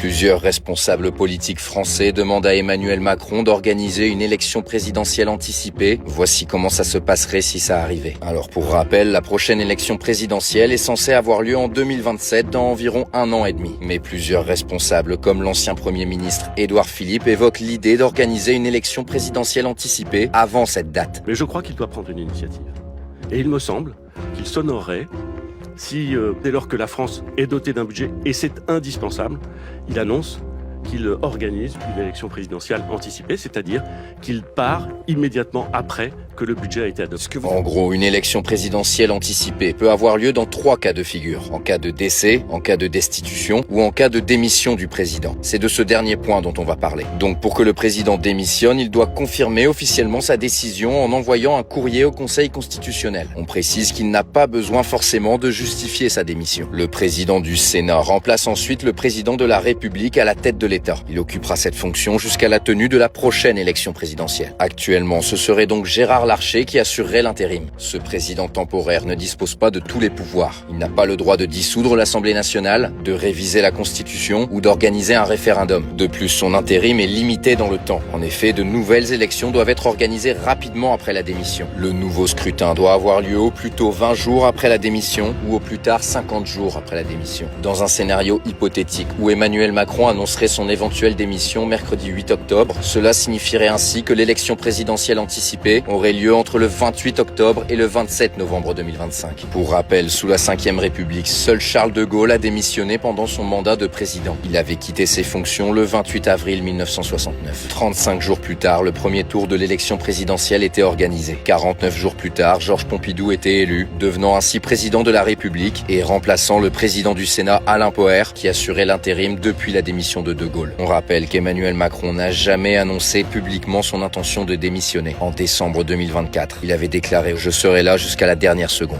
Plusieurs responsables politiques français demandent à Emmanuel Macron d'organiser une élection présidentielle anticipée. Voici comment ça se passerait si ça arrivait. Alors pour rappel, la prochaine élection présidentielle est censée avoir lieu en 2027, dans environ 1 an et demi. Mais plusieurs responsables, comme l'ancien Premier ministre Édouard Philippe, évoquent l'idée d'organiser une élection présidentielle anticipée avant cette date. Mais je crois qu'il doit prendre une initiative. Et il me semble qu'il s'honorerait si, dès lors que la France est dotée d'un budget, et c'est indispensable, il annonce qu'il organise une élection présidentielle anticipée, c'est-à-dire qu'il part immédiatement après que le budget a été adopté. En gros, une élection présidentielle anticipée peut avoir lieu dans 3 cas de figure. En cas de décès, en cas de destitution ou en cas de démission du président. C'est de ce dernier point dont on va parler. Donc pour que le président démissionne, il doit confirmer officiellement sa décision en envoyant un courrier au Conseil constitutionnel. On précise qu'il n'a pas besoin forcément de justifier sa démission. Le président du Sénat remplace ensuite le président de la République à la tête de l'État. Il occupera cette fonction jusqu'à la tenue de la prochaine élection présidentielle. Actuellement, ce serait donc Gérard Larcher qui assurerait l'intérim. Ce président temporaire ne dispose pas de tous les pouvoirs. Il n'a pas le droit de dissoudre l'Assemblée nationale, de réviser la Constitution ou d'organiser un référendum. De plus, son intérim est limité dans le temps. En effet, de nouvelles élections doivent être organisées rapidement après la démission. Le nouveau scrutin doit avoir lieu au plus tôt 20 jours après la démission ou au plus tard 50 jours après la démission. Dans un scénario hypothétique où Emmanuel Macron annoncerait son éventuelle démission mercredi 8 octobre, cela signifierait ainsi que l'élection présidentielle anticipée aurait lieu entre le 28 octobre et le 27 novembre 2025. Pour rappel, sous la Ve République, seul Charles de Gaulle a démissionné pendant son mandat de président. Il avait quitté ses fonctions le 28 avril 1969. 35 jours plus tard, le premier tour de l'élection présidentielle était organisé. 49 jours plus tard, Georges Pompidou était élu, devenant ainsi président de la République et remplaçant le président du Sénat Alain Poher, qui assurait l'intérim depuis la démission de Gaulle. On rappelle qu'Emmanuel Macron n'a jamais annoncé publiquement son intention de démissionner. En décembre 2024, il avait déclaré « Je serai là jusqu'à la dernière seconde ».